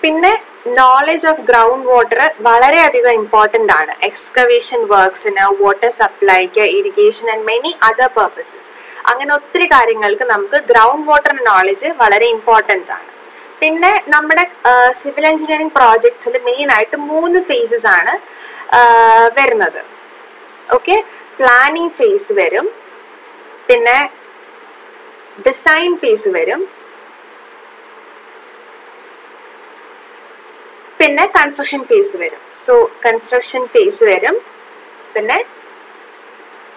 പിന്നെ knowledge of ground water വളരെയധികം important ആണ് എക്സ്കവേഷൻ വർക്ക്സിന്, വാട്ടർ സപ്ലൈക്ക്, irrigation and many other purposes. അങ്ങനെ ഒത്തിരി കാര്യങ്ങൾക്ക് നമുക്ക് ഗ്രൗണ്ട് വാട്ടർ നോളജ് വളരെ ഇമ്പോർട്ടൻ്റ് ആണ്. പിന്നെ നമ്മുടെ സിവിൽ എഞ്ചിനീയറിംഗ് പ്രോജക്ട്സിൽ മെയിനായിട്ട് 3 phases ആണ് വരുന്നത്. ഓക്കെ, പ്ലാനിങ് ഫേസ് വരും, പിന്നെ ഡിസൈൻ ഫേസ് വരും, പിന്നെ കൺസ്ട്രക്ഷൻ ഫേസ് വരും. സോ കൺസ്ട്രക്ഷൻ ഫേസ് വരും, പിന്നെ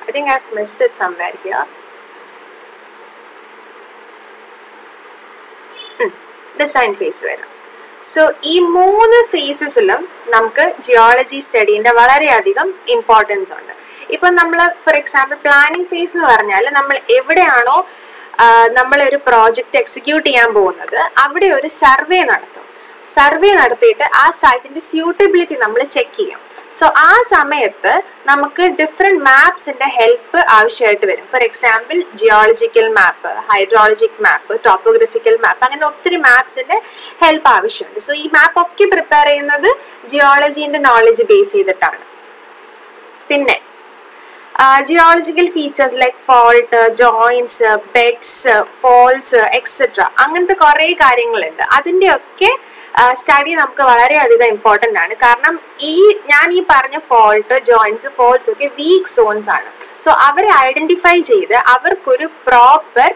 I think I have missed it somewhere here, design phase വരും. സോ ഈ 3 ഫേസസിലും നമുക്ക് ജിയോളജി സ്റ്റഡീൻ്റെ വളരെയധികം ഇമ്പോർട്ടൻസ് ഉണ്ട്. ഇപ്പം നമ്മൾ ഫോർ എക്സാമ്പിൾ പ്ലാനിങ് ഫേസ് എന്ന് പറഞ്ഞാൽ നമ്മൾ എവിടെയാണോ നമ്മളൊരു പ്രോജക്റ്റ് എക്സിക്യൂട്ട് ചെയ്യാൻ പോകുന്നത് അവിടെ ഒരു സർവേ നടത്തും. സർവേ നടത്തിയിട്ട് ആ സൈറ്റിൻ്റെ സ്യൂട്ടബിലിറ്റി നമ്മൾ ചെക്ക് ചെയ്യും. സോ ആ സമയത്ത് നമുക്ക് ഡിഫറെൻറ്റ് മാപ്സിൻ്റെ ഹെൽപ്പ് ആവശ്യമായിട്ട് വരും. For example geological map, hydrologic map, topographical map, അങ്ങനെ ഒത്തിരി മാപ്സിൻ്റെ ഹെൽപ്പ് ആവശ്യമുണ്ട്. സോ ഈ മാപ്പ് ഒക്കെ പ്രിപ്പയർ ചെയ്യുന്നത് ജിയോളജീൻ്റെ നോളജ് ബേസ് ചെയ്തിട്ടാണ്. പിന്നെ geological features like fault, joints, beds, folds etcetera, അങ്ങനത്തെ കുറേ കാര്യങ്ങളുണ്ട്. അതിൻ്റെയൊക്കെ സ്റ്റഡി നമുക്ക് വളരെയധികം ഇമ്പോർട്ടൻ്റ് ആണ്. കാരണം ഞാൻ ഈ പറഞ്ഞ ഫോൾട്ട്, ജോയിൻസ്, ഫോൾസ് ഒക്കെ വീക്ക് സോൺസ് ആണ്. സോ അവരെ ഐഡന്റിഫൈ ചെയ്ത് അവർക്കൊരു പ്രോപ്പർ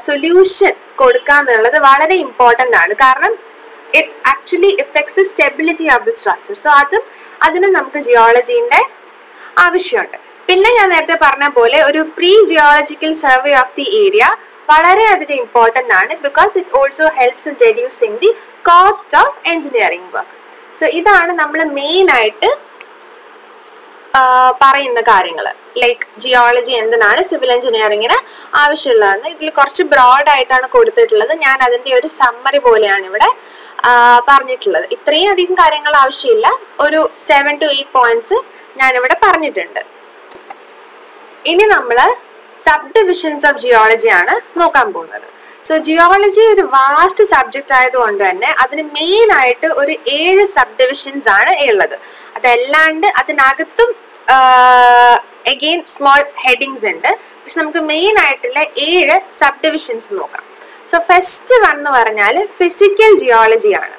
സൊല്യൂഷൻ കൊടുക്കുക എന്നുള്ളത് വളരെ ഇമ്പോർട്ടൻ്റ് ആണ്. കാരണം it actually effects the stability of the structure. So അതിന് നമുക്ക് ജിയോളജീൻ്റെ ആവശ്യമുണ്ട്. പിന്നെ ഞാൻ നേരത്തെ പറഞ്ഞ പോലെ ഒരു pre geological survey of the area വളരെയധികം ഇമ്പോർട്ടൻ്റ് ആണ്. Because it also helps in reducing the cost of engineering work. So ഇതാണ് നമ്മൾ മെയിനായിട്ട് പറയുന്ന കാര്യങ്ങൾ. ലൈക്ക് ജിയോളജി എന്തിനാണ് സിവിൽ എഞ്ചിനീയറിങ്ങിന് ആവശ്യമുള്ളതെന്ന് ഇതിൽ കുറച്ച് ബ്രോഡായിട്ടാണ് കൊടുത്തിട്ടുള്ളത്. ഞാൻ അതിൻ്റെ ഒരു സമ്മറി പോലെയാണ് ഇവിടെ പറഞ്ഞിട്ടുള്ളത്. ഇത്രയും അധികം കാര്യങ്ങൾ ആവശ്യമില്ല, ഒരു 7 to 8 പോയിന്റ്സ് ഞാനിവിടെ പറഞ്ഞിട്ടുണ്ട്. ഇനി നമ്മൾ സബ് ഡിവിഷൻസ് ഓഫ് ജിയോളജി ആണ് നോക്കാൻ പോകുന്നത്. സോ ജിയോളജി ഒരു വാസ്റ്റ് സബ്ജക്റ്റ് ആയതുകൊണ്ട് തന്നെ അതിന് മെയിൻ ആയിട്ട് ഒരു 7 സബ് ഡിവിഷൻസ് ആണ് ഉള്ളത്. അതല്ലാണ്ട് അതിനകത്തും അഗെയിൻ സ്മോൾ ഹെഡിങ്സ് ഉണ്ട്. പക്ഷെ നമുക്ക് മെയിൻ ആയിട്ടുള്ള 7 സബ് ഡിവിഷൻസ് നോക്കാം. സോ ഫസ്റ്റ് വൺ എന്ന് പറഞ്ഞാൽ ഫിസിക്കൽ ജിയോളജി ആണ്.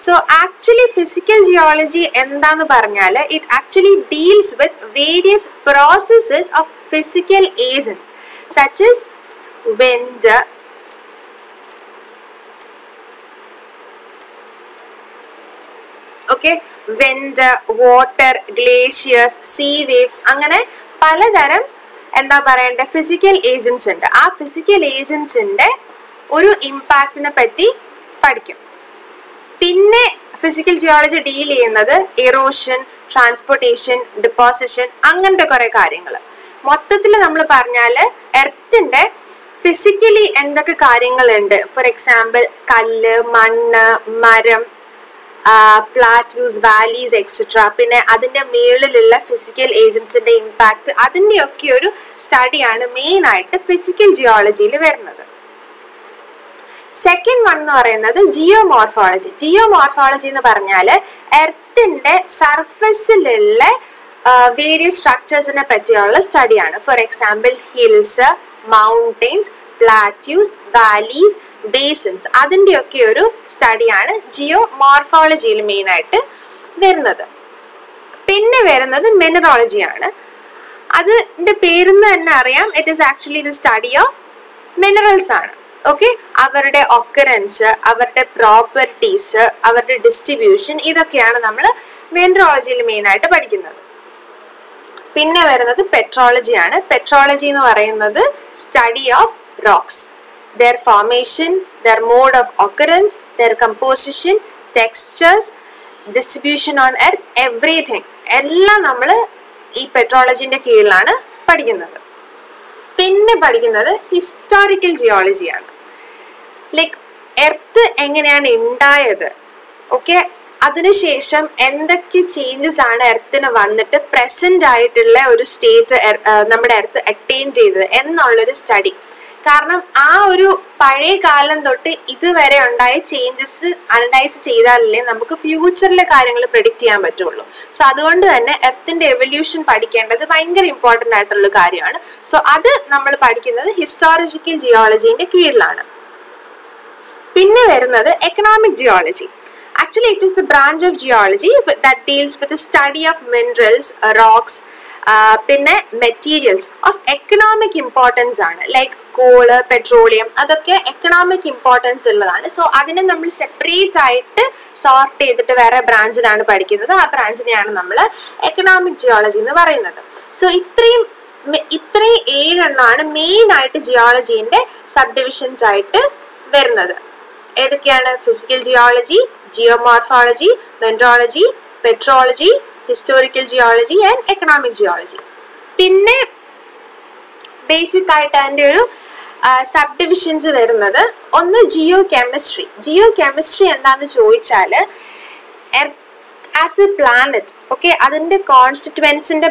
സോ ആക്ച്വലി ഫിസിക്കൽ ജിയോളജി എന്താന്ന് പറഞ്ഞാൽ it actually deals with various processes of physical agents such as wind, water, glaciers, sea waves, അങ്ങനെ പലതരം എന്താ പറയണ്ടേ ഫിസിക്കൽ ഏജൻസ് ഉണ്ട്. ആ ഫിസിക്കൽ ഏജൻസിന്റെ ഒരു ഇമ്പാക്റ്റിനെ പറ്റി പഠിക്കും. പിന്നെ ഫിസിക്കൽ ജിയോളജി ഡീൽ ചെയ്യുന്നത് എറോഷൻ, ട്രാൻസ്പോർട്ടേഷൻ, ഡിപ്പോസിഷൻ, അങ്ങനത്തെ കുറെ കാര്യങ്ങൾ. മൊത്തത്തിൽ നമ്മൾ പറഞ്ഞാൽ എർത്തിന്റെ ഫിസിക്കലി എന്തൊക്കെ കാര്യങ്ങളുണ്ട്, ഫോർ എക്സാമ്പിൾ കല്ല്, മണ്ണ്, മരം, പ്ലാറ്റ്യൂസ്, വാലീസ് എക്സെട്ര, പിന്നെ അതിൻ്റെ മേളിലുള്ള ഫിസിക്കൽ ഏജൻസിന്റെ ഇമ്പാക്റ്റ്, അതിൻ്റെയൊക്കെ ഒരു സ്റ്റഡിയാണ് മെയിനായിട്ട് ഫിസിക്കൽ ജിയോളജിയിൽ വരുന്നത്. സെക്കൻഡ് വൺ എന്ന് പറയുന്നത് ജിയോമോർഫോളജി. ജിയോമോർഫോളജി എന്ന് പറഞ്ഞാൽ എർത്തിന്റെ സർഫസിലുള്ള വേരിയസ് സ്ട്രക്ചേഴ്സിനെ പറ്റിയുള്ള സ്റ്റഡിയാണ്. For example hills, mountains, plateaus, valleys, basins, അതിൻ്റെയൊക്കെ ഒരു സ്റ്റഡിയാണ് ജിയോമോർഫോളജിയിൽ മെയിനായിട്ട് വരുന്നത്. പിന്നെ വരുന്നത് മിനറോളജിയാണ്. അതിൻ്റെ പേരിന്ന് തന്നെ അറിയാം, it is actually the study of minerals ആണ്. ഓക്കെ, അവരുടെ ഒക്കറൻസ്, അവരുടെ പ്രോപ്പർട്ടീസ്, അവരുടെ ഡിസ്ട്രിബ്യൂഷൻ, ഇതൊക്കെയാണ് നമ്മൾ മിനറോളജിയിൽ മെയിനായിട്ട് പഠിക്കുന്നത്. പിന്നെ വരുന്നത് പെട്രോളജിയാണ്. പെട്രോളജി എന്ന് പറയുന്നത് study of rocks, their formation, their mode of occurrence, their composition, textures, distribution on earth, everything എല്ലാം നമ്മൾ ഈ പെട്രോളജിന്റെ കീഴിലാണ് പഠിക്കുന്നത്. പിന്നെ പഠിക്കുന്നത് ഹിസ്റ്റോറിക്കൽ ജിയോളജിയാണ്. ലൈക്ക് എർത്ത് എങ്ങനെയാണ് ഉണ്ടായത്, ഓക്കെ, അതിനുശേഷം എന്തൊക്കെ ചേഞ്ചസ് ആണ് എർത്തിന് വന്നിട്ട് പ്രസന്റ് ആയിട്ടുള്ള ഒരു സ്റ്റേറ്റ് നമ്മുടെ എർത്ത് അറ്റൈൻ ചെയ്തത് എന്നുള്ളൊരു സ്റ്റഡി. കാരണം ആ ഒരു പഴയ കാലം തൊട്ട് ഇതുവരെ ഉണ്ടായ ചേഞ്ചസ് അനലൈസ് ചെയ്താലല്ലേ നമുക്ക് ഫ്യൂച്ചറിലെ കാര്യങ്ങൾ പ്രെഡിക്റ്റ് ചെയ്യാൻ പറ്റുള്ളൂ. സോ അതുകൊണ്ട് തന്നെ എർത്തിന്റെ എവല്യൂഷൻ പഠിക്കേണ്ടത് ഭയങ്കര ഇമ്പോർട്ടൻ്റ് ആയിട്ടുള്ള കാര്യമാണ്. സോ അത് നമ്മൾ പഠിക്കുന്നത് ഹിസ്റ്റോളജിക്കൽ ജിയോളജീന്റെ കീഴിലാണ്. പിന്നെ വരുന്നത് economic geology. Actually, it is the branch of geology that deals with the study of minerals, rocks, പിന്നെ മെറ്റീരിയൽസ് ഓഫ് എക്കണോമിക് ഇമ്പോർട്ടൻസ് ആണ്. ലൈക്ക് കോള്, പെട്രോളിയം, അതൊക്കെ എക്കണോമിക് ഇമ്പോർട്ടൻസ് ഉള്ളതാണ്. സോ അതിനെ നമ്മൾ സെപ്പറേറ്റ് ആയിട്ട് സോർട്ട് ചെയ്തിട്ട് വേറെ ബ്രാഞ്ചിലാണ് പഠിക്കുന്നത്. ആ ബ്രാഞ്ചിനെയാണ് നമ്മൾ എക്കണോമിക് ജിയോളജി എന്ന് പറയുന്നത്. സോ ഇത്രയും 7 മെയിൻ ആയിട്ട് ജിയോളജീന്റെ സബ് ഡിവിഷൻസ് ആയിട്ട് വരുന്നത്. ഏതൊക്കെയാണ്? Physical geology, geomorphology, mineralogy, petrology, historical geology and economic geology. പിന്നെ ബേസിക് ആയിട്ട് അതിൻ്റെ ഒരു സബ് ഡിവിഷൻസ് വരുന്നത് ഒന്ന് ജിയോ കെമിസ്ട്രി. ജിയോ കെമിസ്ട്രി എന്താണെന്ന് ചോദിച്ചാൽ ആസ് എ പ്ലാനറ്റ്, ഓക്കെ, അതിൻ്റെ കോൺസ്റ്റിറ്റ്യുവൻസിൻ്റെ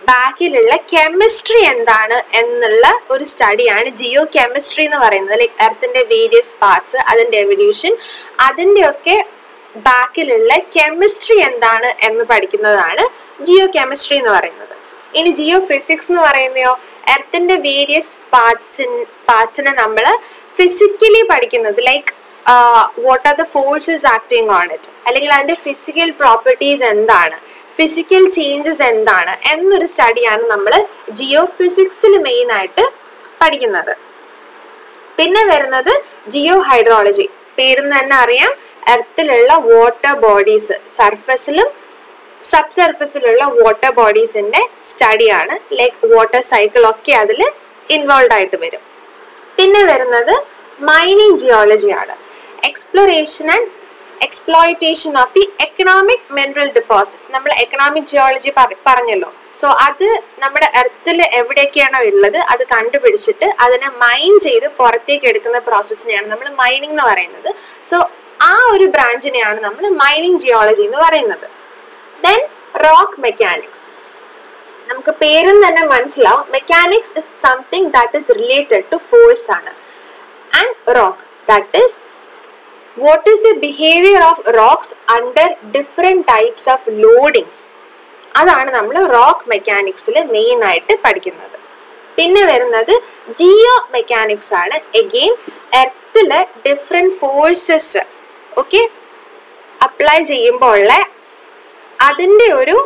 ബാക്കിലുള്ള കെമിസ്ട്രി എന്താണ് എന്നുള്ള ഒരു സ്റ്റഡിയാണ് ജിയോ കെമിസ്ട്രി എന്ന് പറയുന്നത്. ലൈക്ക് എർത്തിന്റെ വേരിയസ് പാർട്സ്, അതിൻ്റെ എവല്യൂഷൻ, അതിൻ്റെയൊക്കെ ബാക്കിലുള്ള കെമിസ്ട്രി എന്താണ് എന്ന് പഠിക്കുന്നതാണ് ജിയോ കെമിസ്ട്രി എന്ന് പറയുന്നത്. ഇനി ജിയോ ഫിസിക്സ് എന്ന് പറയുന്നയോ എർത്തിന്റെ വേരിയസ് പാർട്സിനെ നമ്മൾ ഫിസിക്കലി പഠിക്കുന്നത്. Like what are the forces acting on it, അല്ലെങ്കിൽ അതിന്റെ ഫിസിക്കൽ പ്രോപ്പർട്ടീസ് എന്താണ്, ഫിസിക്കൽ ചേഞ്ചസ് എന്താണ് എന്നൊരു സ്റ്റഡിയാണ് നമ്മൾ ജിയോ ഫിസിക്സിൽ മെയിൻ ആയിട്ട് പഠിക്കുന്നത്. പിന്നെ വരുന്നത് ജിയോ ഹൈഡ്രോളജി. പേരിന്ന് തന്നെ അറിയാം, എർത്തിലുള്ള വാട്ടർ ബോഡീസ്, സർഫസിലും സബ് സർഫസിലുള്ള വാട്ടർ ബോഡീസിന്റെ സ്റ്റഡിയാണ്. ലൈക്ക് വാട്ടർ സൈക്കിൾ ഒക്കെ അതിൽ ഇൻവോൾവ് ആയിട്ട് വരും. പിന്നെ വരുന്നത് മൈനിങ് ജിയോളജിയാണ്. Exploration and exploitation of the economic mineral deposits. നമ്മൾ എക്കണോമിക് ജിയോളജി പറഞ്ഞല്ലോ. സോ അത് നമ്മുടെ എർത്തിൽ എവിടെയൊക്കെയാണോ ഉള്ളത് അത് കണ്ടുപിടിച്ചിട്ട് അതിനെ മൈൻ ചെയ്ത് പുറത്തേക്ക് എടുക്കുന്ന പ്രോസസ്സിനെയാണ് നമ്മൾ മൈനിങ് എന്ന് പറയുന്നത്. സോ ആ ഒരു ബ്രാഞ്ചിനെയാണ് നമ്മൾ മൈനിങ് ജിയോളജി എന്ന് പറയുന്നത്. Then rock mechanics. നമുക്ക് പേരിൽ തന്നെ മനസ്സിലാവും, mechanics is something that is related to force ആണ്. And rock, that is what is the behavior of rocks under different types of loadings. അതാണ് നമ്മൾ റോക്ക് മെക്കാനിക്സിൽ മെയിൻ ആയിട്ട് പഠിക്കുന്നത്. പിന്നെ വരുന്നത് ജിയോ മെക്കാനിക്സ് ആണ്. എഗെയിൻ എർത്തില് ഡിഫറെന്റ് ഫോഴ്സസ് ഓക്കെ അപ്ലൈ ചെയ്യുമ്പോൾ അതിൻ്റെ ഒരു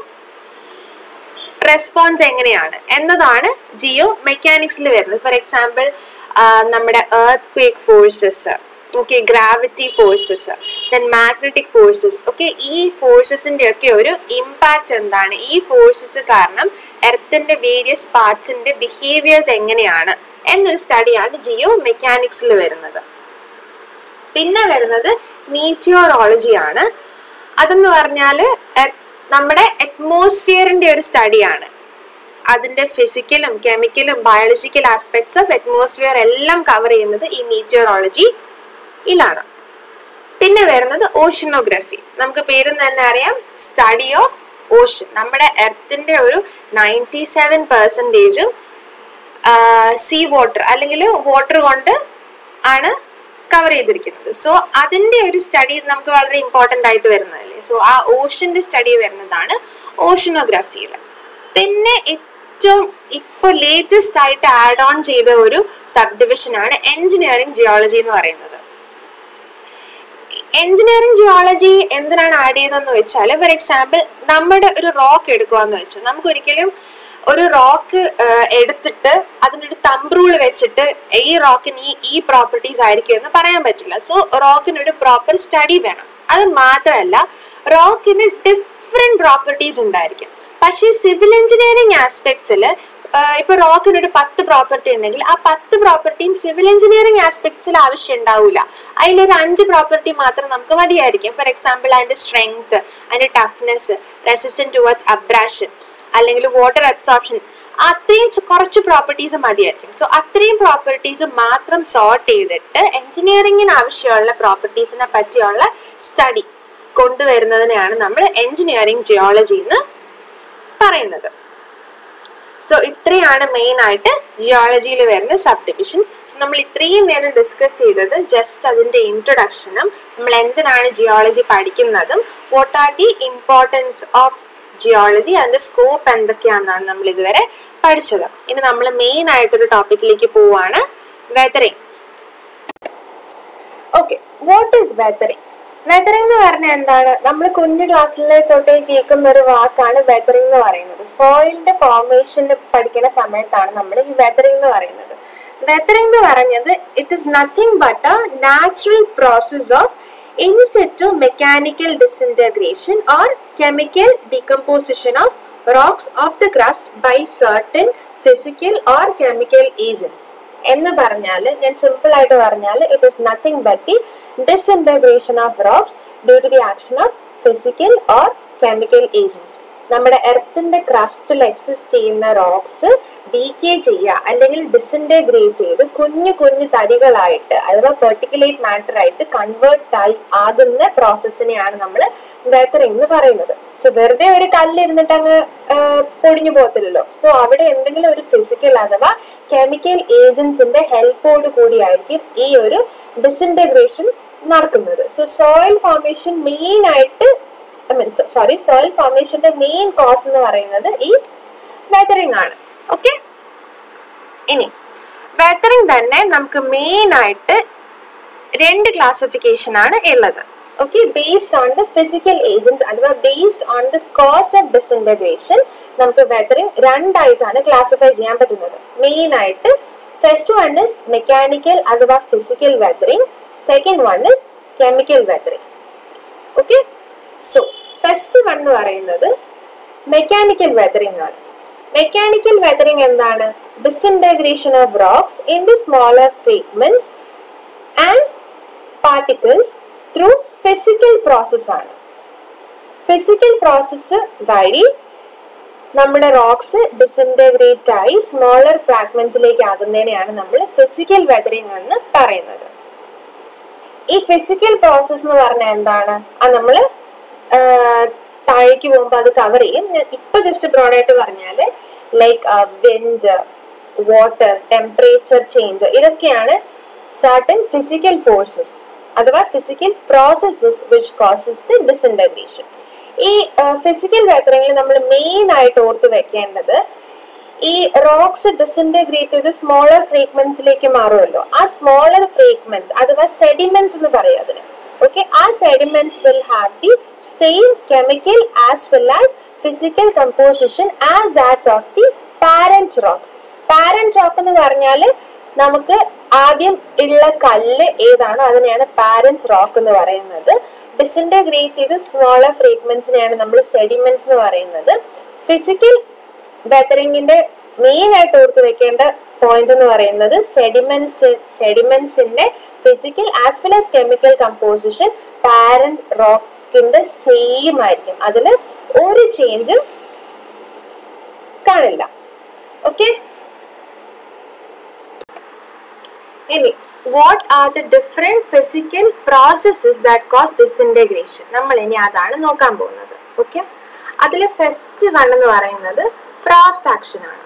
റെസ്പോൺസ് എങ്ങനെയാണ് എന്നതാണ് ജിയോ മെക്കാനിക്സിൽ വരുന്നത്. ഫോർ എക്സാമ്പിൾ നമ്മുടെ earthquake forces, okay, gravity forces, then magnetic forces, okay, ഈ ഫോഴ്സസിന്റെ ഒക്കെ ഒരു ഇമ്പാക്റ്റ് എന്താണ്, ഈ ഫോഴ്സസ് കാരണം എർത്തിന്റെ വേരിയസ് പാർട്സിന്റെ ബിഹേവിയേഴ്സ് എങ്ങനെയാണ് എന്നൊരു സ്റ്റഡിയാണ് ജിയോ മെക്കാനിക്സിൽ വരുന്നത്. പിന്നെ വരുന്നത് മീറ്റിയോറോളജി ആണ്. അതെന്ന് പറഞ്ഞാൽ നമ്മുടെ അറ്റ്മോസ്ഫിയറിന്റെ ഒരു സ്റ്റഡിയാണ്. അതിന്റെ ഫിസിക്കലും കെമിക്കലും ബയോളജിക്കൽ ആസ്പെക്ട്സ് ഓഫ് അറ്റ്മോസ്ഫിയർ എല്ലാം കവർ ചെയ്യുന്നത് ഈ മീറ്റിയോറോളജി ാണ്. പിന്നെ വരുന്നത് ഓഷ്യനോഗ്രഫി. നമുക്ക് പേരിൽ തന്നെ അറിയാം, സ്റ്റഡി ഓഫ് ഓഷൻ. നമ്മുടെ എർത്തിന്റെ ഒരു 97% സീ വാട്ടർ അല്ലെങ്കിൽ വാട്ടർ കൊണ്ട് ആണ് കവർ ചെയ്തിരിക്കുന്നത്. സോ അതിന്റെ ഒരു സ്റ്റഡി നമുക്ക് വളരെ ഇമ്പോർട്ടൻ്റ് ആയിട്ട് വരുന്നതല്ലേ. സോ ആ ഓഷന്റെ സ്റ്റഡി വരുന്നതാണ് ഓഷ്യനോഗ്രഫിയിൽ. പിന്നെ ഏറ്റവും ഇപ്പോൾ ലേറ്റസ്റ്റ് ആയിട്ട് ആഡ് ഓൺ ചെയ്ത ഒരു സബ് ഡിവിഷനാണ് എഞ്ചിനീയറിംഗ് ജിയോളജി എന്ന് പറയുന്നത്. എഞ്ചിനീയറിംഗ് ജിയോളജി എന്തിനാണ് ആഡ് ചെയ്തതെന്ന് വെച്ചാൽ, ഫോർ എക്സാമ്പിൾ നമ്മുടെ ഒരു റോക്ക് എടുക്കുകയെന്ന് വെച്ചു, നമുക്ക് ഒരിക്കലും ഒരു റോക്ക് എടുത്തിട്ട് അതിനൊരു തമ്പ് റൂൾ വെച്ചിട്ട് ഈ റോക്കിന് ഈ പ്രോപ്പർട്ടീസ് ആയിരിക്കും എന്ന് പറയാൻ പറ്റില്ല. സോ റോക്കിനൊരു പ്രോപ്പർ സ്റ്റഡി വേണം. അത് മാത്രമല്ല, റോക്കിന് ഡിഫറെന്റ് പ്രോപ്പർട്ടീസ് ഉണ്ടായിരിക്കും. പക്ഷേ സിവിൽ എഞ്ചിനീയറിംഗ് ആസ്പെക്ട്സിൽ ഇപ്പൊ റോക്കിനൊരു 10 പ്രോപ്പർട്ടി ഉണ്ടെങ്കിൽ ആ 10 പ്രോപ്പർട്ടിയും സിവിൽ എഞ്ചിനീയറിംഗ് ആസ്പെക്ട്സിൽ ആവശ്യം ഉണ്ടാവില്ല. അതിലൊരു 5 പ്രോപ്പർട്ടി മാത്രം നമുക്ക് മതിയായിരിക്കും. ഫോർ എക്സാമ്പിൾ അതിന്റെ സ്ട്രെങ്ത്, അതിന്റെ ടഫ്നെസ്, റെസിസ്റ്റന്റ് ടുവേർഡ്സ് അബ്രാഷൻ, അല്ലെങ്കിൽ വാട്ടർ അബ്സോർപ്ഷൻ, അത്രയും കുറച്ച് പ്രോപ്പർട്ടീസ് മതിയായിരിക്കും. സോ അത്രയും പ്രോപ്പർട്ടീസ് മാത്രം സോർട്ട് ചെയ്തിട്ട് എഞ്ചിനീയറിംഗിന് ആവശ്യമുള്ള പ്രോപ്പർട്ടീസിനെ പറ്റിയുള്ള സ്റ്റഡി കൊണ്ടുവരുന്നതിനെയാണ് നമ്മൾ എഞ്ചിനീയറിംഗ് ജിയോളജി എന്ന് പറയുന്നത്. സോ ഇത്രയാണ് മെയിൻ ആയിട്ട് ജിയോളജിയിൽ വരുന്ന സബ് ഡിവിഷൻസ്. സോ നമ്മൾ ഇത്രയും നേരം ഡിസ്കസ് ചെയ്തത് ജസ്റ്റ് അതിന്റെ ഇൻട്രൊഡക്ഷനും നമ്മൾ എന്തിനാണ് ജിയോളജി പഠിക്കുന്നതും what are the importance of geology അതിന്റെ സ്കോപ്പ് എന്തൊക്കെയാണെന്നാണ് നമ്മൾ ഇതുവരെ പഠിച്ചത്. ഇനി നമ്മൾ മെയിൻ ആയിട്ടൊരു ടോപ്പിക്കിലേക്ക് പോവാണ്, weathering. Okay, what is weathering? Weathering എന്ന് പറഞ്ഞാൽ എന്താണ്? നമ്മൾ കുഞ്ഞു ക്ലാസ്സിലെ തൊട്ടേ കേൾക്കുന്ന ഒരു വാക്കാണ് വെതറിങ് എന്ന് പറയുന്നത്. സോയിലിന്റെ ഫോർമേഷൻ പഠിക്കുന്ന സമയത്താണ് നമ്മൾ ഈ വെതറിങ് എന്ന് പറയുന്നത്. വെതറിങ് എന്ന് പറഞ്ഞത് it is nothing but A natural process of in situ mechanical disintegration or chemical decomposition of rocks of the crust by certain physical or chemical agents. എന്ന് പറഞ്ഞാൽ ഞാൻ സിമ്പിൾ ആയിട്ട് പറഞ്ഞാൽ it is nothing but the disintegration of rocks due to the action of physical or chemical agents. നമ്മുടെ എർത്തിന്റെ ക്രസ്റ്റിൽ exist ചെയ്യുന്ന rocks decay ചെയ്യുക അല്ലെങ്കിൽ disintegrate ചെയ്ത് കുഞ്ഞു കുഞ്ഞു തരികളായിട്ട് അഥവാ പെർട്ടിക്കുലേറ്റ് മാറ്റർ ആയിട്ട് കൺവേർട്ട് ആകുന്ന പ്രോസസ്സിനെയാണ് നമ്മൾ വെതറിങ് എന്ന് പറയുന്നത്. സോ വെറുതെ ഒരു കല്ലിരുന്നിട്ട് അങ്ങ് പൊടിഞ്ഞു പോകത്തില്ലല്ലോ. സോ അവിടെ എന്തെങ്കിലും ഒരു ഫിസിക്കൽ അഥവാ കെമിക്കൽ ഏജൻസിന്റെ ഹെൽപ്പോട് കൂടിയായിരിക്കും ഈ ഒരു ഡിസിൻറ്റഗ്രേഷൻ നടക്കുന്നത്. സോ സോയിൽ ഫോർമേഷൻ മെയിൻ ആയിട്ട് സോയിൽ ഫോർമേഷന്റെ മെയിൻ കോസ് എന്ന് പറയുന്നത് ഈ വെതറിങ് ആണ്. ഓക്കെ, ഇനി വെതറിങ് തന്നെ നമുക്ക് മെയിൻ ആയിട്ട് രണ്ട് ക്ലാസിഫിക്കേഷൻ ആണ് ഉള്ളത്. Okay, based on the physical agents അഥവാ based on the cause of disintegration നമുക്ക് വെതറിങ് രണ്ടായിട്ടാണ് ക്ലാസിഫൈ ചെയ്യാൻ പറ്റുന്നത്. മെയിൻ ആയിട്ട് ഫസ്റ്റ് വൺ ഇസ് മെക്കാനിക്കൽ അഥവാ physical weathering, second one is chemical weathering. Okay, so first one എന്ന് പറയുന്നത് മെക്കാനിക്കൽ വെതറിങ് ആണ്. മെക്കാനിക്കൽ വെതറിങ് എന്താണ്? Disintegration of rocks into smaller fragments and particles through physical process ആണ്. Physical process വഴി നമ്മുടെ rocks disintegrate ആയി smaller ഫ്രാഗ്മെന്റ്സിലേക്ക് ആകുന്നതിനെയാണ് നമ്മൾ physical weathering എന്ന് പറയുന്നത്. ഈ ഫിസിക്കൽ പ്രോസസ് എന്ന് പറഞ്ഞാൽ എന്താണ്? അത് നമ്മൾ താഴേക്ക് പോകുമ്പോൾ അത് കവർ ചെയ്യും. ഇപ്പൊ ജസ്റ്റ് ബ്രോഡായിട്ട് പറഞ്ഞാല് like wind, water, temperature change, ഇതൊക്കെയാണ് സർട്ടൻ ഫിസിക്കൽ ഫോഴ്സസ് അഥവാ physical processes which causes the disintegration. ഈ ഫിസിക്കൽ വെതറിങ്ങിൽ നമ്മൾ മെയിൻ ആയിട്ട് ഓർത്ത് വെക്കേണ്ടത് ഈ റോക്സ് ഡിസിൻറ്റഗ്രേറ്റ് ചെയ്ത് സ്മോളർ ഫ്രാഗ്മെന്റ്സിലേക്ക് മാറുമല്ലോ. ആ സ്മോളർ ഫ്രാഗ്മെന്റ്സ് അഥവാ സെഡിമെന്റ്സ് എന്ന് പറയും അതിന്. Okay, our sediments will have the same chemical as well as physical composition as that of the parent rock. Parent rock എന്ന് പറഞ്ഞാൽ നമുക്ക് ആദ്യം ഉള്ള കല്ല് ഏതാണോ അതിനെയാണ് പാരന്റ് റോക്ക് എന്ന് പറയുന്നത്. ഡിസിൻറ്റഗ്രേറ്റ് ചെയ്ത് സ്മോളർ ഫ്രാഗ്മെന്റ്സിനെയാണ് നമ്മൾ സെഡിമെന്റ്സ് എന്ന് പറയുന്നത്. ഫിസിക്കൽ വെതറിങ്ങിന്റെ മെയിൻ ആയിട്ട് ഓർത്ത് വെക്കേണ്ട പോയിന്റ് എന്ന് പറയുന്നത് സെഡിമെന്റ്സിന്റെ physical as well as chemical composition parent റോക്കിന്റെ സെയിം ആയിരിക്കും. അതിൽ ഒരു ചേഞ്ചും കാണില്ല. ഓക്കെ, ഇനി what are the different physical processes that cause disintegration? നമ്മൾ ഇനി അതാണ് നോക്കാൻ പോകുന്നത്. ഓക്കെ, അതിൽ ഫസ്റ്റ് വൺ എന്ന് പറയുന്നത് ഫ്രോസ്റ്റ് ആക്ഷൻ ആണ്.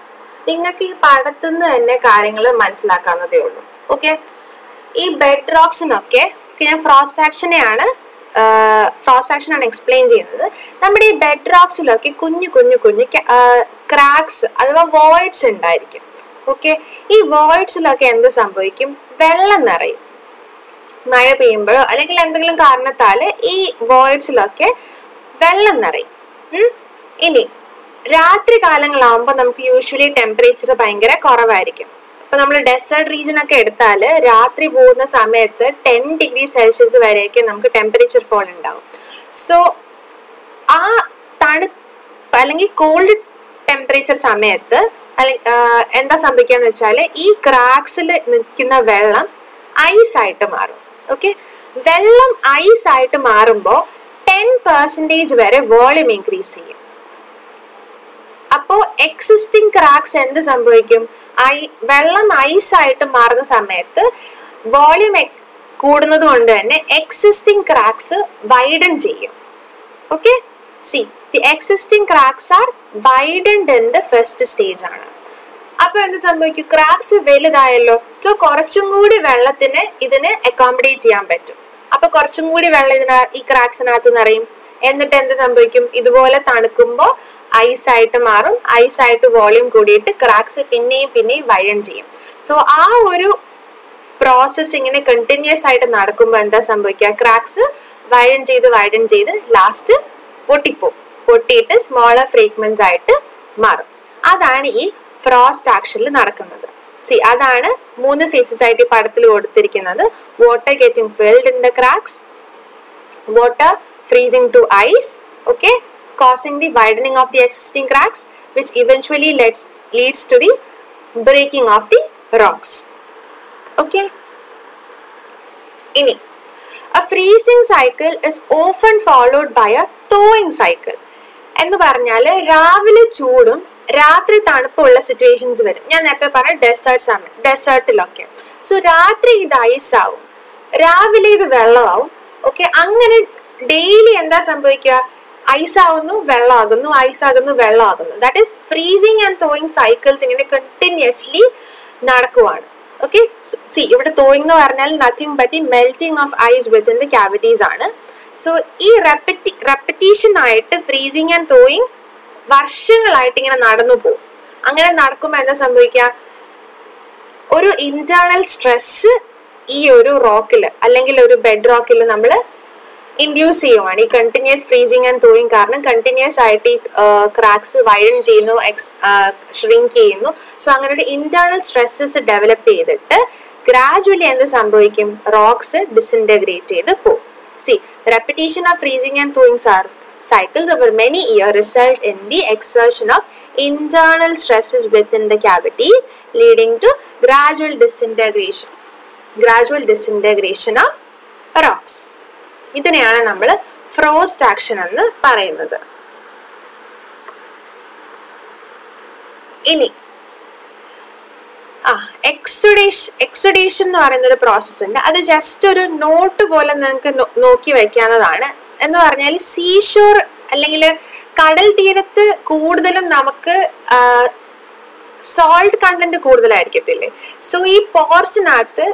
നിങ്ങൾക്ക് ഈ പാഠത്തുനിന്ന് തന്നെ കാര്യങ്ങൾ മനസ്സിലാക്കാവുന്നതേ ഉള്ളൂ. ഓക്കെ, ഈ ബെഡ് റോക്സിനൊക്കെ ഞാൻ ഫ്രോസ്റ്റ് ആക്ഷനാണ് എക്സ്പ്ലെയിൻ ചെയ്യുന്നത്. നമ്മുടെ ഈ ബെഡ് റോക്സിലൊക്കെ കുഞ്ഞു കുഞ്ഞു കുഞ്ഞു ക്രാക്സ് അഥവാ വോയിഡ്സ് ഉണ്ടായിരിക്കും. ഓക്കെ, ഈ വോയിഡ്സിലൊക്കെ എന്ത് സംഭവിക്കും? വെള്ളം നിറയും. മഴ പെയ്യുമ്പോഴോ അല്ലെങ്കിൽ എന്തെങ്കിലും കാരണത്താൽ ഈ വോയിഡ്സിലൊക്കെ വെള്ളം നിറയും. ഇനി രാത്രി കാലങ്ങളാവുമ്പോൾ നമുക്ക് യൂഷ്വലി ടെമ്പറേച്ചർ ഭയങ്കര കുറവായിരിക്കും. ഇപ്പൊ നമ്മൾ ഡെസേർട്ട് റീജിയൻ ഒക്കെ എടുത്താൽ രാത്രി പോകുന്ന സമയത്ത് 10 ഡിഗ്രി സെൽഷ്യസ് വരെയൊക്കെ നമുക്ക് ടെമ്പറേച്ചർ ഫോൾ ഉണ്ടാവും. സോ ആ അല്ലെങ്കിൽ കോൾഡ് ടെമ്പറേച്ചർ സമയത്ത് എന്താ സംഭവിക്കാന്ന് വെച്ചാൽ ഈ ക്രാക്സിൽ നിൽക്കുന്ന വെള്ളം ഐസ് ആയിട്ട് മാറും. ഓക്കെ, വെള്ളം ഐസ് ആയിട്ട് മാറുമ്പോൾ 10% വരെ വോളിയം ഇൻക്രീസ് ചെയ്യും. അപ്പോ എക്സിസ്റ്റിംഗ് ക്രാക്സ് എന്ത് സംഭവിക്കും? വെള്ളം ഐസ് ആയിട്ട് മാറുന്ന സമയത്ത് വോളിയം കൂടുന്നത് കൊണ്ട് തന്നെ എക്സിസ്റ്റിംഗ് ക്രാക്സ് വൈഡൻ ചെയ്യും. Okay, See, the existing cracks are widened in the first stage ആണ്. അപ്പൊ എന്ത് സംഭവിക്കും? ക്രാക്സ് വലുതായല്ലോ, സോ കുറച്ചും കൂടി വെള്ളത്തിന് ഇതിന് അക്കോമഡേറ്റ് ചെയ്യാൻ പറ്റും. അപ്പൊ കുറച്ചും കൂടി വെള്ളം ഈ ക്രാക്സിനകത്ത് നിറയും. എന്നിട്ട് എന്ത് സംഭവിക്കും? ഇതുപോലെ തണുക്കുമ്പോൾ ഐസ് ആയിട്ട് മാറും. ഐസ് ആയിട്ട് വോളിയം കൂടിയിട്ട് ക്രാക്സ് പിന്നെയും വൈഡൻ ചെയ്യും. സോ ആ ഒരു പ്രോസസ് ഇങ്ങനെ കണ്ടിന്യൂസ് ആയിട്ട് നടക്കുമ്പോൾ എന്താ സംഭവിക്കുക? ക്രാക്സ് വൈഡൻ ചെയ്ത് ലാസ്റ്റ് പൊട്ടിയിട്ട് സ്മോളർ ഫ്രാഗ്മെന്റ്സ് ആയിട്ട് മാറും. അതാണ് ഈ ഫ്രോസ്റ്റ് ആക്ഷനിൽ നടക്കുന്നത്. സി, അതാണ് 3 ഫേസസ് ആയിട്ട് ഈ പടത്തിൽ കൊടുത്തിരിക്കുന്നത്. Water getting filled in the cracks, water freezing to ice, okay, causing the widening of the existing cracks, which eventually leads to the breaking of the rocks. Okay. Ini, a freezing cycle is often followed by a thawing cycle. എന്ന് പറഞ്ഞാൽ രാവിലെ ചൂടും രാത്രി തണുപ്പുള്ള situations വരും. ഞാൻ നേരത്തെ പറഞ്ഞ ഡെസേർട്ടിലൊക്കെ. സോ രാത്രി ഇത് ഐസ് ആവും, രാവിലെ ഇത് വെള്ളമാവും. ഓക്കെ, അങ്ങനെ ഡെയിലി എന്താ സംഭവിക്കുക? ഐസ് ആവുന്നു, വെള്ളമാകുന്നു, ഐസ് ആകുന്നു, വെള്ളമാകുന്നു. That is freezing and thawing cycles ഇങ്ങനെ കണ്ടിന്യൂസ്ലി നടക്കുവാണ്. ഓക്കെ, സി, ഇവിടെ തോയിങ് എന്ന് പറഞ്ഞാൽ nothing but the melting of ice within the cavities ആണ്. സോ ഈ റെപ്പറ്റീഷൻ ആയിട്ട് ഫ്രീസിങ് ആൻഡ് തോയിങ് വർഷങ്ങളായിട്ട് ഇങ്ങനെ നടന്നു പോകും. അങ്ങനെ നടക്കുമ്പോൾ എന്താ സംഭവിക്കുക? ഒരു ഇന്റേണൽ സ്ട്രെസ് ഈ ഒരു റോക്കിൽ അല്ലെങ്കിൽ ഒരു ബെഡ് റോക്കിൽ നമ്മൾ ഇൻഡ്യൂസ് ചെയ്യുവാണ്. ഈ കണ്ടിന്യൂസ് ഫ്രീസിങ് ആൻഡ് തോയിങ് കാരണം കണ്ടിന്യൂസ് ആയിട്ട് ഈ ക്രാക്സ് വൈഡൻ ചെയ്യുന്നു, ഷ്രിങ്ക് ചെയ്യുന്നു. സോ അങ്ങനെ ഒരു ഇന്റേണൽ സ്ട്രെസ്സസ് ഡെവലപ്പ് ചെയ്തിട്ട് ഗ്രാജുവലി എന്ത് സംഭവിക്കും? റോക്സ് ഡിസിൻറ്റഗ്രേറ്റ് ചെയ്ത് പോകും. C, repetition of freezing and thawing cycles over many years result in the exertion of internal stresses within the cavities, leading to gradual disintegration of rocks. ഇതിനെയാണ് നമ്മൾ frost action എന്ന് പറയുന്നത്. ഇനി exudation എന്ന് പറയുന്ന ഒരു പ്രോസസ് ഉണ്ട്. അത് ജസ്റ്റ് ഒരു നോട്ട് പോലെ നിങ്ങൾക്ക് നോക്കി വെക്കാവുന്നതാണ്. എന്ന് പറഞ്ഞാൽ സീഷോർ അല്ലെങ്കിൽ കടൽ തീരത്ത് കൂടുതലും നമുക്ക് സോൾട്ട് കണ്ടന്റ് കൂടുതലായിരിക്കത്തില്ലേ? സോ ഈ പോർസിനകത്ത്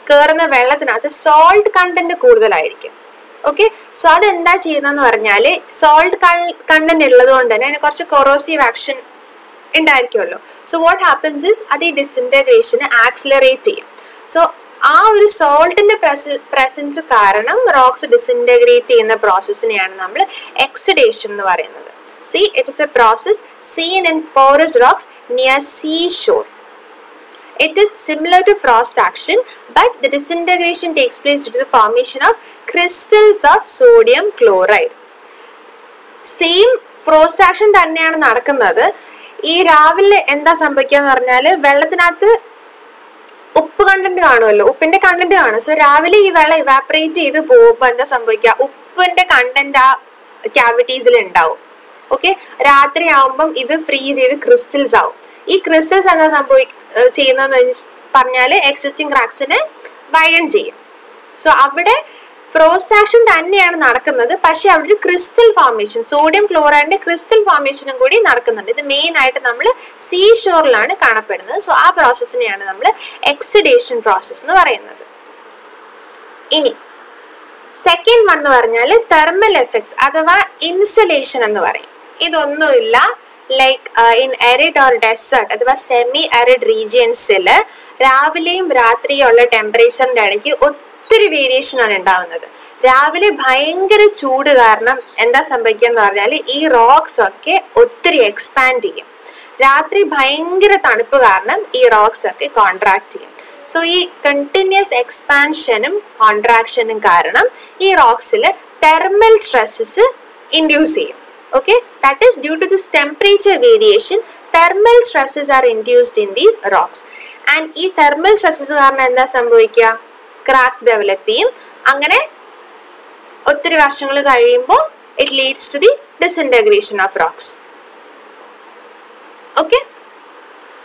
കയറുന്ന വെള്ളത്തിനകത്ത് സോൾട്ട് കണ്ടന്റ് കൂടുതലായിരിക്കും. ഓക്കെ, സോ അതെന്താ ചെയ്യുന്നതെന്ന് പറഞ്ഞാൽ സോൾട്ട് കണ്ടന്റ് ഉള്ളത് കൊണ്ട് തന്നെ അതിന് കുറച്ച് കൊറോസീവ് ആക്ഷൻ ഉണ്ടായിരിക്കുമല്ലോ. സോ വാട്ട് ഹാപ്പൻസ് ഇസ് അത് ഈ ഡിസിൻറ്റഗ്രേഷനെ ആക്സിലറേറ്റ് ചെയ്യും. സോ ആ ഒരു സോൾട്ടിന്റെ പ്രസൻസ് കാരണം റോക്സ് ഡിസിൻറ്റഗ്രേറ്റ് ചെയ്യുന്ന പ്രോസസ്സിനെയാണ് നമ്മൾ എക്സഡേഷൻ എന്ന് പറയുന്നത്. See, it is a process seen in porous rocks near seashore. It is similar to frost action, but the disintegration takes place due to the formation of crystals of sodium chloride. Same frost action തന്നെയാണ് നടക്കുന്നത്. ഈ രാവിലെ എന്താ സംഭവിക്കുക എന്ന് പറഞ്ഞാൽ വെള്ളത്തിനകത്ത് ഉപ്പ് content കാണുമല്ലോ, ഉപ്പിന്റെ കണ്ടന്റ് കാണും. സോ രാവിലെ ഈ വെള്ളം ഇവാപ്പറേറ്റ് ചെയ്ത് പോകുമ്പോൾ എന്താ സംഭവിക്കുക? ഉപ്പിന്റെ കണ്ടന്റ് ആ ക്യാവിറ്റീസിൽ ഉണ്ടാവും. ഓക്കെ, രാത്രി ആവുമ്പം ഇത് ഫ്രീസ് ചെയ്ത് ക്രിസ്റ്റൽസ് ആവും. ഈ ക്രിസ്റ്റൽസ് എന്താ ചെയ്യുന്നതെന്ന് പറഞ്ഞാൽ എക്സിസ്റ്റിംഗ് ക്രാക്സിനെ വൈഡൻ ചെയ്യും. സോ അവിടെ ഫ്രോസ്റ്റ് ആക്ഷൻ തന്നെയാണ് നടക്കുന്നത്, പക്ഷെ അവിടെ ഒരു ക്രിസ്റ്റൽ ഫോർമേഷൻ, സോഡിയം ക്ലോറൈഡിന്റെ ക്രിസ്റ്റൽ ഫോർമേഷനും കൂടി നടക്കുന്നുണ്ട്. ഇത് മെയിൻ ആയിട്ട് നമ്മൾ സീ ഷോറിലാണ് കാണപ്പെടുന്നത്. സോ ആ പ്രോസസ്സിനെയാണ് നമ്മൾ എക്സിഡേഷൻ പ്രോസസ് എന്ന് പറയുന്നത്. ഇനി സെക്കൻഡ് വൺ എന്ന് പറഞ്ഞാൽ തെർമൽ എഫക്ട്സ് അഥവാ ഇൻസൊലേഷൻ എന്ന് പറയും. ഇതൊന്നുമില്ല, like in arid or desert അഥവാ സെമി എറിഡ് റീജിയൻസിൽ രാവിലെയും രാത്രിയും ഉള്ള ടെമ്പറേച്ചറിന്റെ ഇടയ്ക്ക് ഒത്തിരി വേരിയേഷൻ ആണ് ഉണ്ടാവുന്നത്. രാവിലെ ഭയങ്കര ചൂട് കാരണം എന്താ സംഭവിക്കുക എന്ന് പറഞ്ഞാൽ ഈ റോക്സ് ഒക്കെ ഒത്തിരി എക്സ്പാൻഡ് ചെയ്യും. രാത്രി ഭയങ്കര തണുപ്പ് കാരണം ഈ റോക്സ് ഒക്കെ കോൺട്രാക്ട് ചെയ്യും. സോ ഈ കണ്ടിന്യൂസ് എക്സ്പാൻഷനും കോൺട്രാക്ഷനും കാരണം ഈ റോക്സിൽ തെർമൽ സ്ട്രെസ്സസ് ഇൻഡ്യൂസ് ചെയ്യും. Okay, that is due to this temperature variation, thermal stresses are induced in these rocks. And ഈ thermal stresses കാരണം എന്താ സംഭവിക്കുക? ക്രാക്സ് ഡെവലപ്പ് ചെയ്യും. അങ്ങനെ ഒത്തിരി വർഷങ്ങൾ കഴിയുമ്പോൾ it leads to the disintegration of rocks. Okay,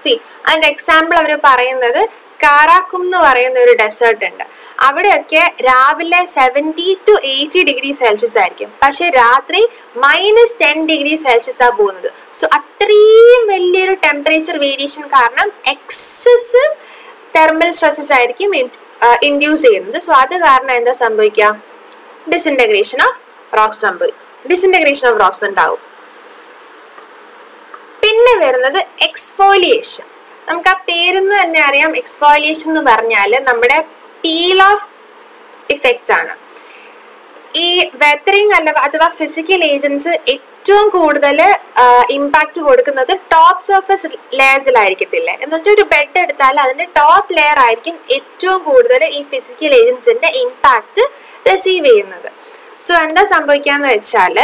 see, അതിന്റെ എക്സാമ്പിൾ അവർ പറയുന്നത് കാരാക്കും എന്ന് പറയുന്ന ഒരു ഡെസേർട്ട് ഉണ്ട്. അവിടെയൊക്കെ രാവിലെ 70 to 80 ഡിഗ്രി സെൽഷ്യസ് ആയിരിക്കും, പക്ഷെ രാത്രി -10 ഡിഗ്രി സെൽഷ്യസ് ആ പോകുന്നത്. സോ അത്രയും വലിയൊരു ടെമ്പറേച്ചർ വേരിയേഷൻ കാരണം എക്സസീവ് തെർമൽ സ്ട്രെസ്സസ് ആയിരിക്കും ഇൻഡ്യൂസ് ചെയ്യുന്നത്. സോ അത് കാരണം എന്താ സംഭവിക്കുക? ഡിസിൻറ്റഗ്രേഷൻ ഓഫ് റോക്സ് ഉണ്ടാവും. പിന്നെ വരുന്നത് എക്സ്ഫോലിയേഷൻ. നമുക്ക് ആ പേരിന്ന് തന്നെ അറിയാം, എക്സ്ഫോലിയേഷൻ എന്ന് പറഞ്ഞാൽ നമ്മുടെ പീൽ ഓഫ് ഇഫക്റ്റ് ആണ്. ഈ വെതറിങ് അഥവാ ഫിസിക്കൽ ഏജൻസ് ഏറ്റവും കൂടുതൽ ഇമ്പാക്ട് കൊടുക്കുന്നത് ടോപ്പ് സർഫസ് ലെയർസിലായിരിക്കത്തില്ലേ. എന്ന് വെച്ചാൽ ഒരു ബെഡ് എടുത്താൽ അതിന്റെ ടോപ്പ് ലെയർ ആയിരിക്കും ഏറ്റവും കൂടുതൽ ഈ ഫിസിക്കൽ ഏജൻസിന്റെ ഇമ്പാക്ട് റിസീവ് ചെയ്യുന്നത്. സോ എന്താ സംഭവിക്കാന്ന് വെച്ചാൽ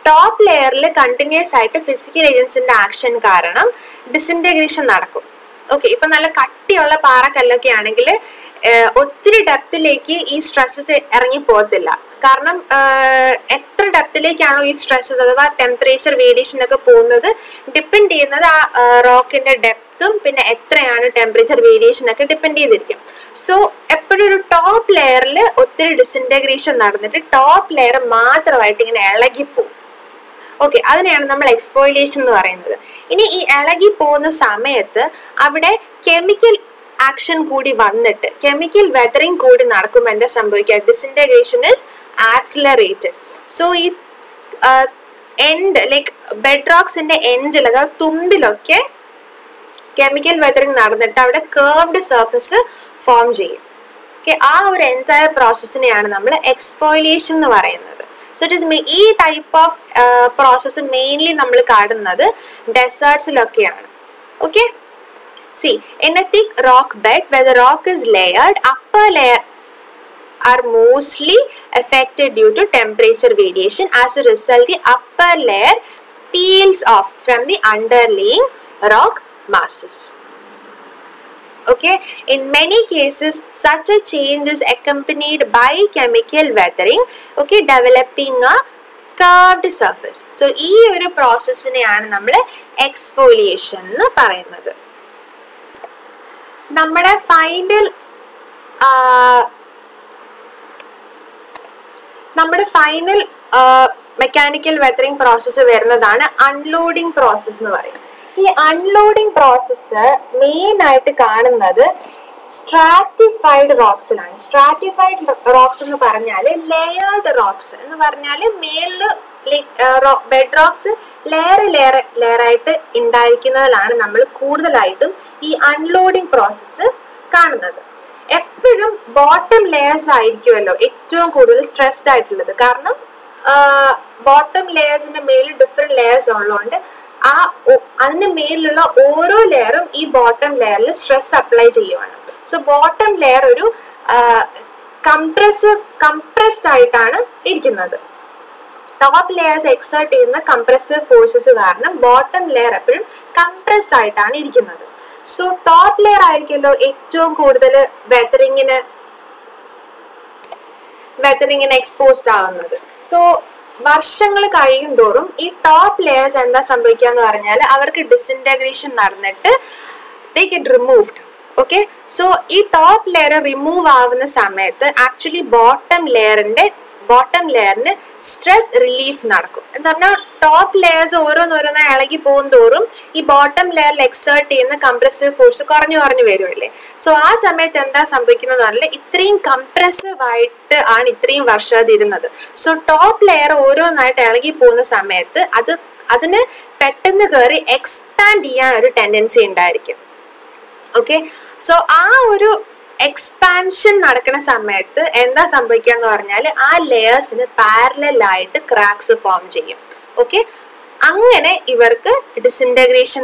ടോപ്പ് ലെയറിൽ കണ്ടിന്യൂസ് ആയിട്ട് ഫിസിക്കൽ ഏജൻസിന്റെ ആക്ഷൻ കാരണം ഡിസിൻറ്റഗ്രേഷൻ നടക്കും. ഓക്കെ, ഇപ്പൊ നല്ല കട്ടിയുള്ള പാറക്കല്ലൊക്കെ ആണെങ്കിൽ ഒത്തിരി ഡെപ്തിലേക്ക് ഈ സ്ട്രെസ്സസ് ഇറങ്ങി പോകത്തില്ല. കാരണം എത്ര ഡെപ്തിലേക്കാണോ ഈ സ്ട്രെസ്സസ് അഥവാ ടെമ്പറേച്ചർ വേരിയേഷൻ ഒക്കെ പോകുന്നത് ഡിപ്പെൻഡ് ചെയ്യുന്നത് ആ റോക്കിന്റെ ഡെപ്തും പിന്നെ എത്രയാണ് ടെമ്പറേച്ചർ വേരിയേഷൻ ഒക്കെ ഡിപ്പെൻഡ് ചെയ്തിരിക്കും. സോ എപ്പോഴും ഒരു ടോപ്പ് ലെയറിൽ ഒത്തിരി ഡിസിൻറ്റഗ്രേഷൻ നടന്നിട്ട് ടോപ്പ് ലെയർ മാത്രമായിട്ട് ഇങ്ങനെ ഇളകിപ്പോവും. ഓക്കെ, അതിനെയാണ് നമ്മൾ എക്സ്ഫോലിയേഷൻ എന്ന് പറയുന്നത്. ഇനി ഈ ഇളകി പോകുന്ന സമയത്ത് അവിടെ കെമിക്കൽ ആക്ഷൻ കൂടി വന്നിട്ട് കെമിക്കൽ വെതറിങ് കൂടി നടക്കുമ്പോൾ എന്താ സംഭവിക്കുക? Disintegration is accelerated. സോ ഈ എൻഡ് ലൈക്ക് ബെഡ് റോക്സിന്റെ എൻഡിൽ അതായത് തുമ്പിലൊക്കെ കെമിക്കൽ വെതറിങ് നടന്നിട്ട് അവിടെ കർവ്ഡ് സർഫസ് ഫോം ചെയ്യും. ഓക്കെ, ആ ഒരു എൻറ്റയർ പ്രോസസ്സിനെയാണ് നമ്മൾ എക്സ്ഫോലിയേഷൻ എന്ന് പറയുന്നത്. സോ ഇറ്റ് ഇസ് ഈ ടൈപ്പ് ഓഫ് പ്രോസസ്സ് മെയിൻലി നമ്മൾ കാണുന്നത് ഡെസേർട്സിലൊക്കെയാണ്. ഓക്കെ, see, in a thick rock bed where the rock is layered, upper layer are mostly affected due to temperature variation. As a result, the upper layer peels off from the underlying rock masses. Okay, in many cases such a change is accompanied by chemical weathering, okay, developing a curved surface. So ഈ ഒരു പ്രോസസ്സിനെയാണ് നമ്മൾ exfoliation എന്ന് പറയുന്നത്. നമ്മുടെ final mechanical weathering process വരുന്നതാണ് unloading process എന്ന് പറയും. ഈ അൺലോഡിങ് പ്രോസസ്സ് മെയിൻ ആയിട്ട് കാണുന്നത് സ്ട്രാറ്റിഫൈഡ് റോക്സിലാണ്. സ്ട്രാറ്റിഫൈഡ് റോക്സ് എന്ന് പറഞ്ഞാൽ ലെയേർഡ് റോക്സ് എന്ന് പറഞ്ഞാൽ മേളില് ബെഡ് റോക്സ് ലെയർ ആയിട്ട് ഉണ്ടായിരിക്കുന്നതിലാണ് നമ്മൾ കൂടുതലായിട്ടും ഈ അൺലോഡിങ് പ്രോസസ്സ് കാണുന്നത്. എപ്പോഴും ബോട്ടം ലെയേഴ്സ് ആയിരിക്കുമല്ലോ ഏറ്റവും കൂടുതൽ സ്ട്രെസ്ഡ് ആയിട്ടുള്ളത്. കാരണം ബോട്ടം ലെയേഴ്സിന്റെ മേലിൽ ഡിഫറെന്റ് ലെയേഴ്സ് ഉള്ളതുകൊണ്ട് അതിന്റെ മേലിലുള്ള ഓരോ ലെയറും ഈ ബോട്ടം ലെയറിൽ സ്ട്രെസ് അപ്ലൈ ചെയ്യുവാണ്. സോ ബോട്ടം ലെയർ ഒരു കംപ്രസ്ഡ് ആയിട്ടാണ് ഇരിക്കുന്നത്. ടോപ്പ് ലെയേഴ്സ് എക്സേർട്ട് ചെയ്യുന്ന കംപ്രസീവ് ഫോഴ്സസ് കാരണം ബോട്ടം ലെയർ എപ്പോഴും കംപ്രസ്ഡ് ആയിട്ടാണ് ഇരിക്കുന്നത്. സോ ടോപ്പ് ലെയർ ആയിരിക്കുമല്ലോ ഏറ്റവും കൂടുതൽ വെതറിങ്ങിന് എക്സ്പോസ്ഡ് ആവുന്നത്. സോ വർഷങ്ങൾ കഴിയും തോറും ഈ ടോപ്പ് ലെയേഴ്സ് എന്താ സംഭവിക്കുക എന്ന് പറഞ്ഞാൽ അവർക്ക് ഡിസിൻറ്റഗ്രേഷൻ നടന്നിട്ട് they get removed. Okay, so ഈ ടോപ്പ് ലെയർ റിമൂവ് ആവുന്ന സമയത്ത് ആക്ച്വലി ബോട്ടം ലെയറിന് സ്ട്രെസ് റിലീഫ് നടക്കും. എന്ന് പറഞ്ഞാൽ ടോപ്പ് ലെയേഴ്സ് ഓരോന്നോരോന്ന് ഇളകി പോകും തോറും ഈ ബോട്ടം ലെയറിൽ എക്സേർട്ട് ചെയ്യുന്ന കംപ്രസീവ് ഫോഴ്സ് കുറഞ്ഞു വരുമല്ലേ. സോ ആ സമയത്ത് എന്താ സംഭവിക്കുന്നത് പറഞ്ഞാൽ ഇത്രയും കംപ്രസീവ് ആയിട്ട് ആണ് ഇത്രയും വർഷം അതിരുന്നത്. സോ ടോപ്പ് ലെയർ ഓരോന്നായിട്ട് ഇളകി പോകുന്ന സമയത്ത് അതിന് പെട്ടെന്ന് കയറി എക്സ്പാൻഡ് ചെയ്യാൻ ഒരു ടെൻഡൻസി ഉണ്ടായിരിക്കും. ഓക്കെ, സോ ആ ഒരു എക്സ്പാൻഷൻ നടക്കുന്ന സമയത്ത് എന്താ സംഭവിക്കുക എന്ന് പറഞ്ഞാൽ ആ ലെയേഴ്സിന് പാരലൽ ആയിട്ട് ക്രാക്സ് ഫോം ചെയ്യും. ഓക്കെ, അങ്ങനെ ഇവർക്ക് ഡിസിൻറ്റഗ്രേഷൻ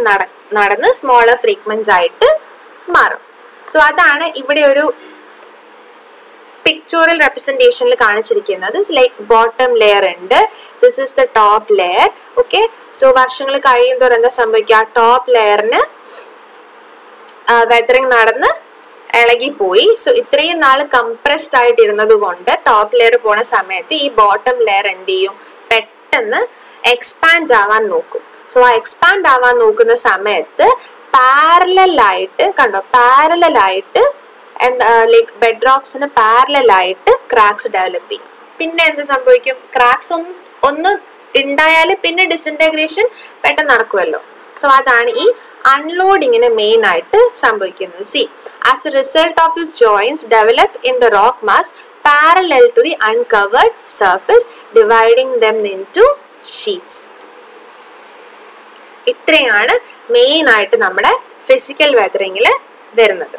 നടന്ന് സ്മോളർ ഫ്രീക്വൻസ് ആയിട്ട് മാറും. സോ അതാണ് ഇവിടെ ഒരു പിക്ചോറൽ റെപ്രസെന്റേഷനിൽ കാണിച്ചിരിക്കുന്നത്. ലൈക്ക് ബോട്ടം ലെയർ ഉണ്ട്, this is the top layer. Okay, so വർഷങ്ങൾ കഴിയും തോറും എന്താ സംഭവിക്കുക? ടോപ്പ് ലെയറിന് വെതറിങ് നടന്ന് ഇളകിപ്പോയി. സോ ഇത്രയും നാള് കംപ്രസ്ഡ് ആയിട്ട് ഇരുന്നത് കൊണ്ട് ടോപ്പ് ലെയർ പോണ സമയത്ത് ഈ ബോട്ടം ലെയർ എന്ത് ചെയ്യും? പെട്ടെന്ന് എക്സ്പാൻഡ് ആവാൻ നോക്കും. സോ ആ എക്സ്പാൻഡ് ആവാൻ നോക്കുന്ന സമയത്ത് പാരലൽ ആയിട്ട് ലൈക്ക് ബെഡ് റോക്സിന് പാരലായിട്ട് ക്രാക്സ് ഡെവലപ്പ് ചെയ്യും. പിന്നെ എന്ത് സംഭവിക്കും? ക്രാക്സ് ഒന്ന് ഉണ്ടായാൽ പിന്നെ ഡിസിൻറ്റഗ്രേഷൻ പെട്ടെന്ന് നടക്കുമല്ലോ. സോ അതാണ് ഈ അൺലോഡിങ്ങിന് മെയിൻ ആയിട്ട് സംഭവിക്കുന്നത്. C, as a result of this joints develop in the rock mass parallel to the uncovered surface dividing them into sheets. ഇത്രയാണ് മെയിൻ ആയിട്ട് നമ്മുടെ ഫിസിക്കൽ വെതറിങ്ങിൽ വരുന്നത്.